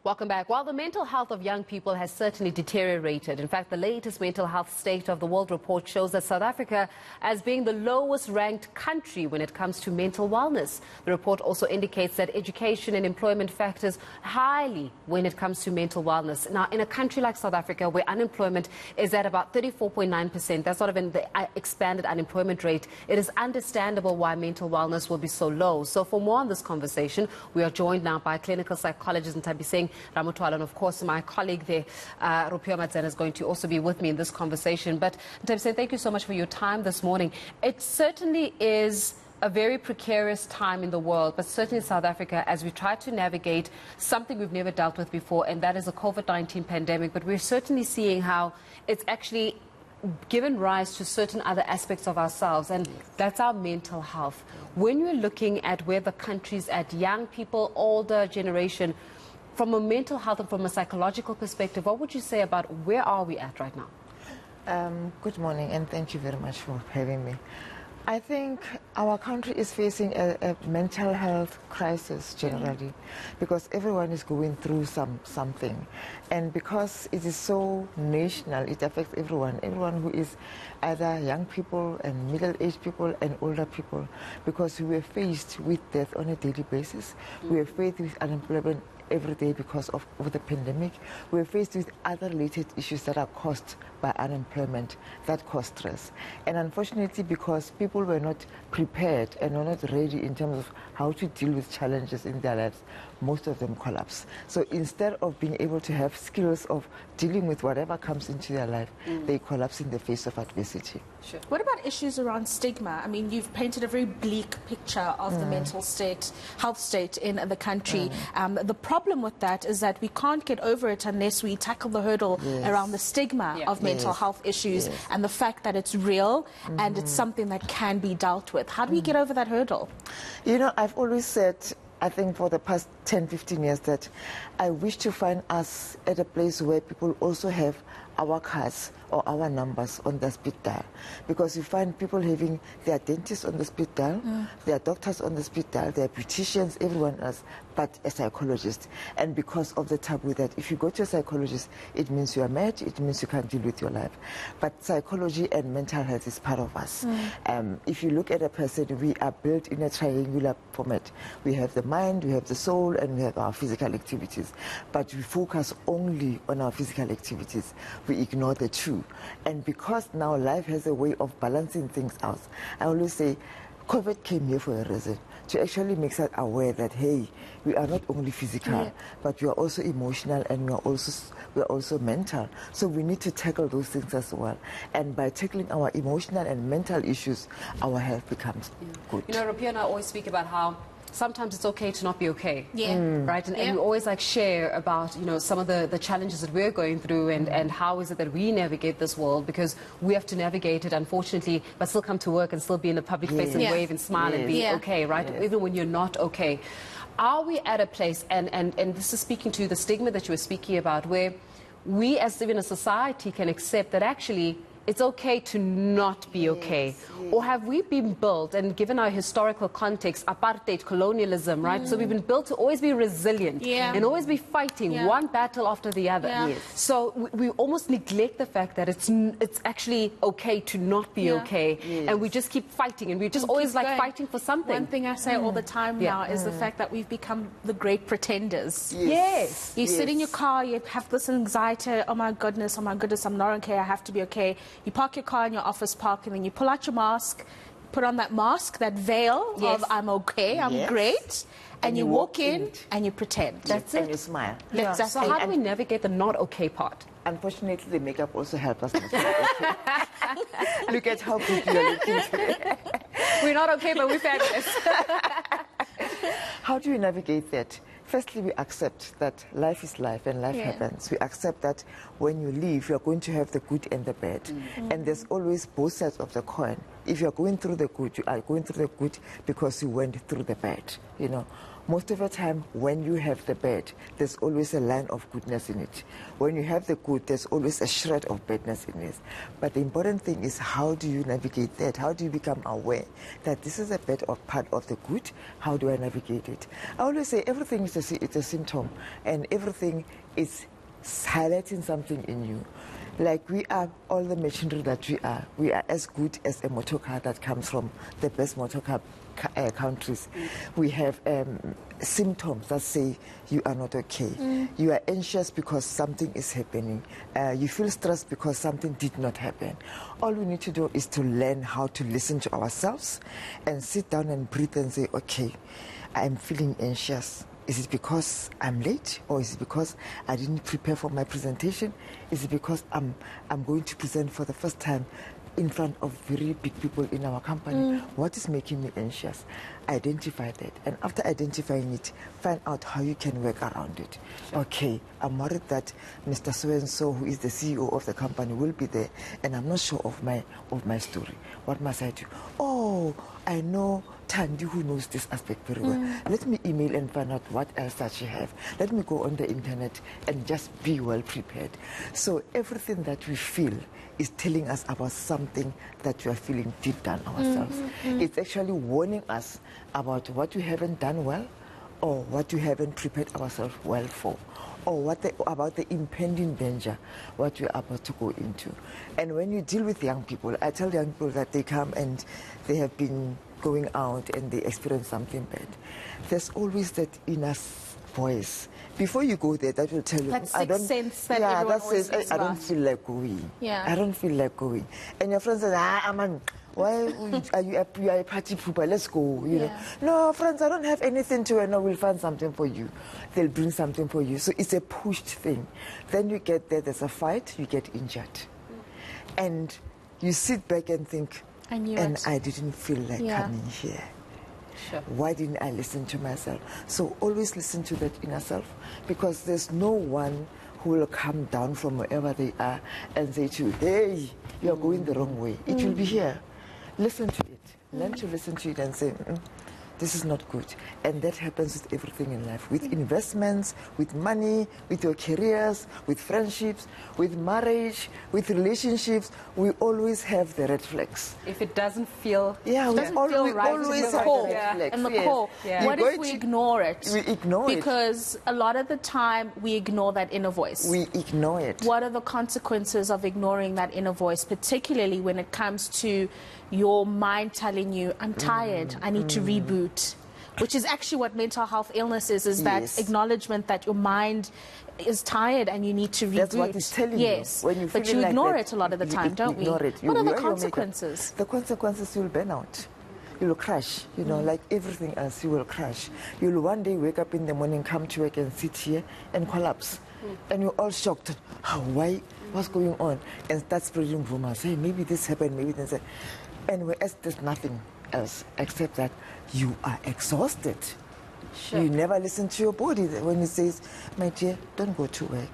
Welcome back. While the mental health of young people has certainly deteriorated, in fact, the latest mental health state of the world report shows that South Africa as being the lowest ranked country when it comes to mental wellness. The report also indicates that education and employment factors highly when it comes to mental wellness. Now, in a country like South Africa, where unemployment is at about 34.9%, that's sort of in the expanded unemployment rate, it is understandable why mental wellness will be so low. So for more on this conversation, we are joined now by clinical psychologist Nthabiseng Ramothwala, and of course my colleague there, is going to also be with me in this conversation. But Nthabiseng, thank you so much for your time this morning. It certainly is a very precarious time in the world, but certainly in South Africa, as we try to navigate something we've never dealt with before, and that is a COVID-19 pandemic. But we're certainly seeing how it's actually given rise to certain other aspects of ourselves, and that's our mental health. When you're looking at where the country's at, young people, older generation, from a mental health and from a psychological perspective, what would you say about where are we at right now? Good morning, and thank you very much for having me. I think our country is facing a mental health crisis generally, because everyone is going through something, and because it is so national, it affects everyone who is either young people and middle-aged people and older people, because we are faced with death on a daily basis. We are faced with unemployment every day because of the pandemic. We're faced with other related issues that are caused by unemployment, that cause stress. And unfortunately, because people were not prepared and were not ready in terms of how to deal with challenges in their lives, most of them collapse. So instead of being able to have skills of dealing with whatever comes into their life, they collapse in the face of adversity. Sure. What about issues around stigma? I mean, you've painted a very bleak picture of the mental health state in the country. The problem with that is that we can't get over it unless we tackle the hurdle around the stigma of mental health issues and the fact that it's real and it's something that can be dealt with. How do we get over that hurdle? You know, I've always said, I think for the past 10, 15 years, that I wish to find us at a place where people also have our cards or our numbers on the speed dial, because you find people having their dentists on the speed dial, their doctors on the speed dial, their beauticians, everyone else, but a psychologist. And because of the taboo that if you go to a psychologist, it means you are mad, it means you can't deal with your life. But psychology and mental health is part of us. If you look at a person, we are built in a triangular format. We have the mind, we have the soul, and we have our physical activities. But we focus only on our physical activities. We ignore the two. And because now life has a way of balancing things out, I always say COVID came here for a reason, to actually make us aware that, hey, we are not only physical, but we are also emotional, and we are also mental. So we need to tackle those things as well. And by tackling our emotional and mental issues, our health becomes good. You know, Rupiah and I always speak about how sometimes it's okay to not be okay, right? And we always share about, you know, some of the challenges that we're going through, and how is it that we navigate this world, because we have to navigate it, unfortunately, but still come to work and still be in the public face and wave and smile and be okay, right? Even when you're not okay. Are we at a place, and this is speaking to the stigma that you were speaking about, where we as even a society can accept that actually it's okay to not be okay? Or have we been built, and given our historical context, apartheid, colonialism, right? So we've been built to always be resilient and always be fighting one battle after the other. So we almost neglect the fact that it's actually okay to not be okay, and we just keep fighting, and we just always fighting for something. One thing I say all the time now is the fact that we've become the great pretenders. You sit in your car, you have this anxiety, oh my goodness, I'm not okay, I have to be okay. You park your car in your office park, and then you pull out your mask, put on that mask, that veil of I'm okay, I'm great, and you walk in and you pretend. That's it. And you smile. So how do we navigate the not okay part? Unfortunately, the makeup also helps us. Look at how good you are looking today. We're not okay, but we're fabulous. How do we navigate that? Firstly, we accept that life is life and life happens. We accept that when you leave, you're going to have the good and the bad. And there's always both sides of the coin. If you're going through the good, you are going through the good because you went through the bad, you know. Most of the time, when you have the bad, there's always a line of goodness in it. When you have the good, there's always a shred of badness in it. But the important thing is, how do you navigate that? How do you become aware that this is a bad part of the good? How do I navigate it? I always say everything is it's a symptom, and everything is highlighting something in you. Like we are all the machinery that we are as good as a motor car that comes from the best motor car countries. We have symptoms that say you are not okay. You are anxious because something is happening. You feel stressed because something did not happen. All we need to do is to learn how to listen to ourselves and sit down and breathe and say, okay, I'm feeling anxious. Is it because I'm late, or is it because I didn't prepare for my presentation? Is it because I'm going to present for the first time in front of very big people in our company? What is making me anxious? Identify that, and after identifying it, find out how you can work around it. Sure. Okay, I'm worried that Mr. So-and-so, who is the CEO of the company, will be there, and I'm not sure of my story. What must I do? Oh, I know Tandy, who knows this aspect very well. Let me email and find out what else does she have. Let me go on the internet and just be well prepared. So everything that we feel is telling us about something that we are feeling deep down ourselves. It's actually warning us about what we haven't done well, or what we haven't prepared ourselves well for, or about the impending danger, what we're about to go into. And when you deal with young people, I tell young people that they come and they have been going out and they experience something bad. There's always that inner voice. Before you go there, that will tell you, that sixth sense that everyone always speaks I don't feel like going. Yeah. I don't feel like going. And your friend says, man, why are you a party pooper? Let's go. You know. No, friends, I don't have anything to wear. No, we'll find something for you. They'll bring something for you. So it's a pushed thing. Then you get there, there's a fight, you get injured. And you sit back and think, I didn't feel like coming here. Sure. Why didn't I listen to myself? So always listen to that inner self, because there's no one who will come down from wherever they are and say to you, hey, you're going the wrong way. It will be here. Listen to it. Learn to listen to it and say, this is not good. And that happens with everything in life, with investments, with money, with your careers, with friendships, with marriage, with relationships. We always have the red flags. If it doesn't feel, we always have the red flags. And the core. What if we ignore it? We ignore it. Because a lot of the time we ignore that inner voice. We ignore it. What are the consequences of ignoring that inner voice, particularly when it comes to your mind telling you, I'm tired, I need to reboot, which is actually what mental health illness is that acknowledgement that your mind is tired and you need to reboot. That's what it's telling you. When you but you like ignore that, it a lot of the time, don't we? What are the consequences? The consequences, you'll burn out. You'll crash, you know, like everything else, you will crash. You'll one day wake up in the morning, come to work and sit here and collapse. And you're all shocked. Why? What's going on? And start spreading rumors. Hey, maybe this happened, maybe this happened. And whereas there's nothing else except that you are exhausted. Sure. You never listen to your body when it says, my dear, don't go to work.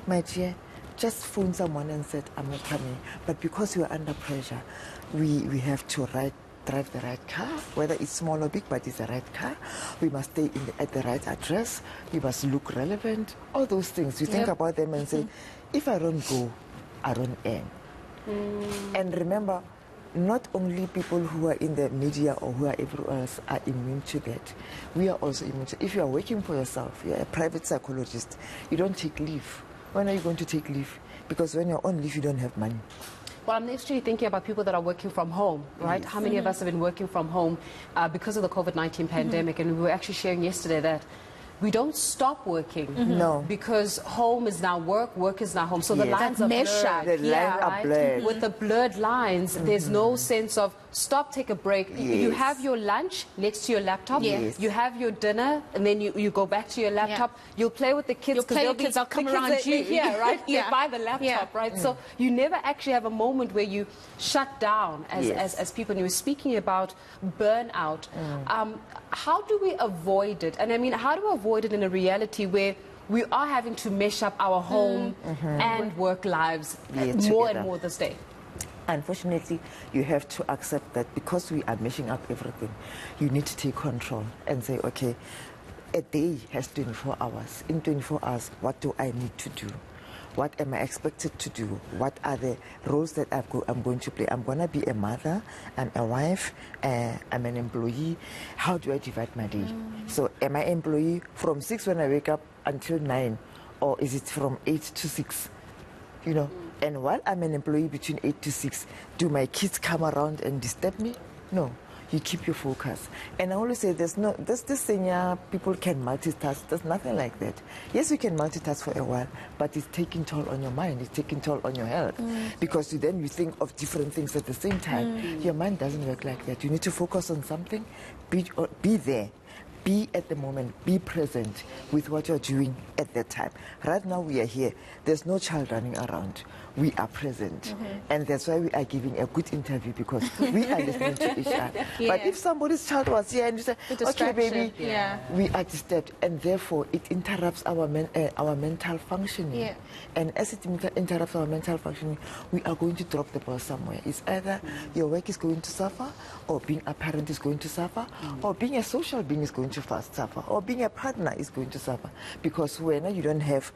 My dear, just phone someone and said, I'm not coming. But because you are under pressure, we have to drive the right car, whether it's small or big, but it's the right car. We must stay at the right address. We must look relevant. All those things. You think about them and say, if I don't go, I don't earn. And remember, not only people who are in the media or who are everywhere else are immune to that. We are also immune to it. If you are working for yourself, you are a private psychologist, you don't take leave. When are you going to take leave? Because when you're on leave, you don't have money. Well, I'm actually thinking about people that are working from home, right? How many of us have been working from home because of the COVID-19 pandemic? And we were actually sharing yesterday that we don't stop working. No. Because home is now work, work is now home. So the lines are blurred. The lines are blurred. With the blurred lines, there's no sense of stop, take a break. You have your lunch next to your laptop. You have your dinner, and then you go back to your laptop. You'll play with the kids. Kids will come around you. Here, right? They buy the laptop, right? So you never actually have a moment where you shut down as people. And you were speaking about burnout. How do we avoid it? And I mean, how do we avoid it in a reality where we are having to mesh up our home and work lives more and more this day? Unfortunately, you have to accept that because we are meshing up everything, you need to take control and say, okay, a day has 24 hours. In 24 hours, what do I need to do? What am I expected to do? What are the roles that I'm going to play? I'm going to be a mother, I'm a wife, I'm an employee. How do I divide my day? So am I employee from 6 when I wake up until 9? Or is it from 8 to 6? You know, and while I'm an employee between 8 to 6, do my kids come around and disturb me? No. You keep your focus. And I always say there's this thing, people can multitask. There's nothing like that. Yes, you can multitask for a while, but it's taking toll on your mind. It's taking toll on your health. Because then you think of different things at the same time. Your mind doesn't work like that. You need to focus on something, be there. Be at the moment, be present with what you're doing at that time. Right now we are here. There's no child running around. We are present. And that's why we are giving a good interview, because we are listening to each other. Yeah. But if somebody's child was here and you say, okay, baby, we are disturbed. And therefore, it interrupts our mental functioning. Yeah. And as it interrupts our mental functioning, we are going to drop the ball somewhere. It's either your work is going to suffer, or being a parent is going to suffer, or being a social being is going to suffer, or being a partner is going to suffer. Because when you don't have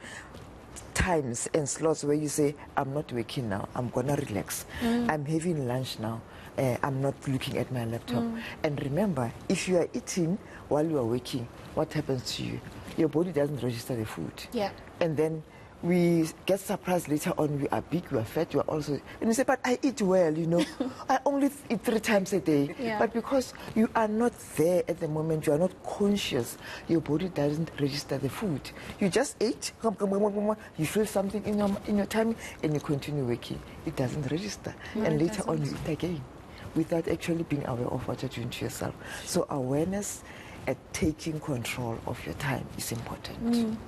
times and slots where you say, I'm not working now, I'm going to relax, I'm having lunch now, I'm not looking at my laptop. And remember, if you are eating while you are working, what happens to you? Your body doesn't register the food. Yeah. And then we get surprised later on, we are big, we are fat, we are also... And you say, but I eat well, you know. I only eat 3 times a day. Yeah. But because you are not there at the moment, you are not conscious, your body doesn't register the food. You just ate, you feel something in your tummy, and you continue working. It doesn't register. And later on, you eat again, without actually being aware of what you're doing to yourself. So awareness at taking control of your time is important.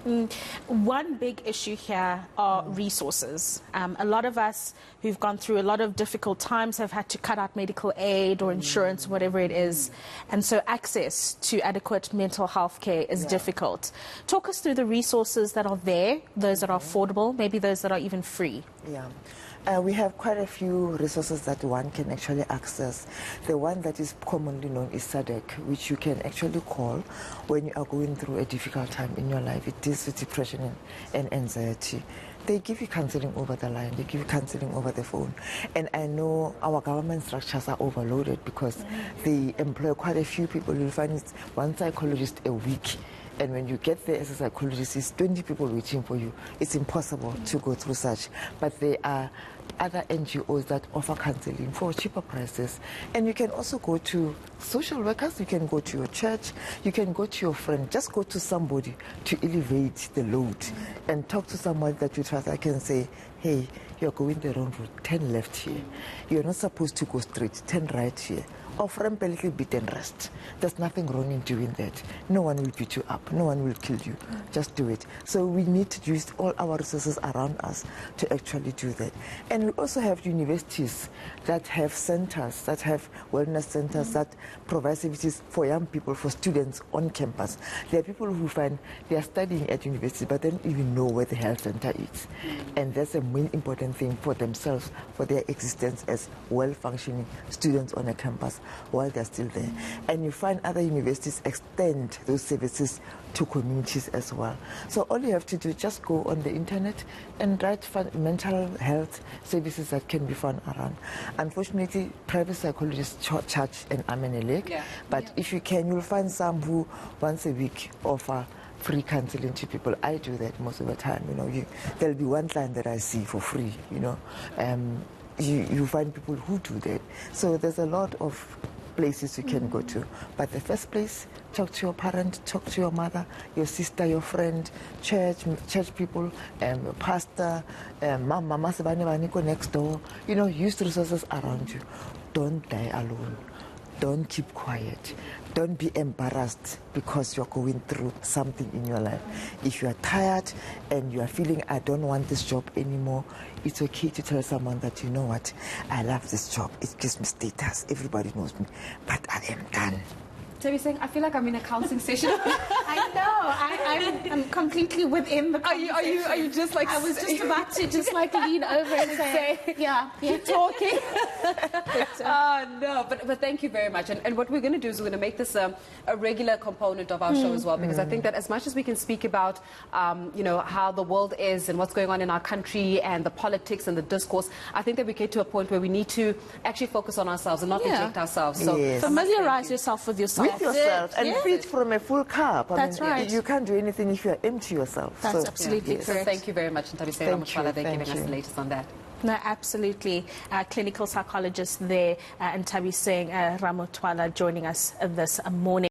One big issue here are resources. A lot of us who've gone through a lot of difficult times have had to cut out medical aid or insurance, whatever it is. And so access to adequate mental health care is difficult. Talk us through the resources that are there, those that are affordable, maybe those that are even free. Yeah. We have quite a few resources that one can actually access. The one that is commonly known is SADC, which you can actually call when you are going through a difficult time in your life. It deals with depression and anxiety. They give you counseling over the line, they give you counseling over the phone. And I know our government structures are overloaded because they employ quite a few people. You'll find it's 1 psychologist a week. And when you get there as a psychologist, it's 20 people waiting for you. It's impossible to go through such. But there are other NGOs that offer counseling for cheaper prices. And you can also go to social workers, you can go to your church, you can go to your friend. Just go to somebody to elevate the load and talk to somebody that you trust. I can say, hey, you're going the wrong route, 10 left here. You're not supposed to go straight, 10 right here. Offer a little bit and rest. There's nothing wrong in doing that. No one will beat you up. No one will kill you. Just do it. So we need to use all our resources around us to actually do that. And we also have universities that have centers, that have wellness centers that provide services for young people, for students on campus. There are people who find they are studying at university but don't even know where the health center is. And that's a main important thing for themselves, for their existence as well-functioning students on a campus while they're still there. And you find other universities extend those services to communities as well. So all you have to do is just go on the internet and write mental health services that can be found around. Unfortunately, private psychologists charge an arm and a leg, but if you can, you'll find some who once a week offer free counseling to people. I do that most of the time. You know, there'll be one client that I see for free. You know, you find people who do that. So there's a lot of places you can go to. But the first place, talk to your parent, talk to your mother, your sister, your friend, church people, pastor, mama Sebaniko next door. You know, use the resources around you. Don't die alone. Don't keep quiet. Don't be embarrassed because you're going through something in your life. If you are tired and you are feeling, I don't want this job anymore, it's okay to tell someone that, you know what, I love this job. It gives me status. Everybody knows me. But I am done. Nthabiseng, I feel like I'm in a counseling session. I know. I'm completely within the conversation. Are you just like... I was just about to just like lean over and say, yeah, keep talking. No, but thank you very much. And what we're going to do is we're going to make this a regular component of our show as well, because I think that as much as we can speak about, you know, how the world is and what's going on in our country and the politics and the discourse, I think that we get to a point where we need to actually focus on ourselves and not reject ourselves. So familiarize yourself with yourself. With yourself and feed from a full cup. That's right. You can't do anything if you're empty yourself. That's absolutely correct. So thank you very much, Nthabiseng Ramothwala, for giving us the latest on that. No, absolutely. Clinical psychologist there, Nthabiseng Ramothwala, joining us this morning.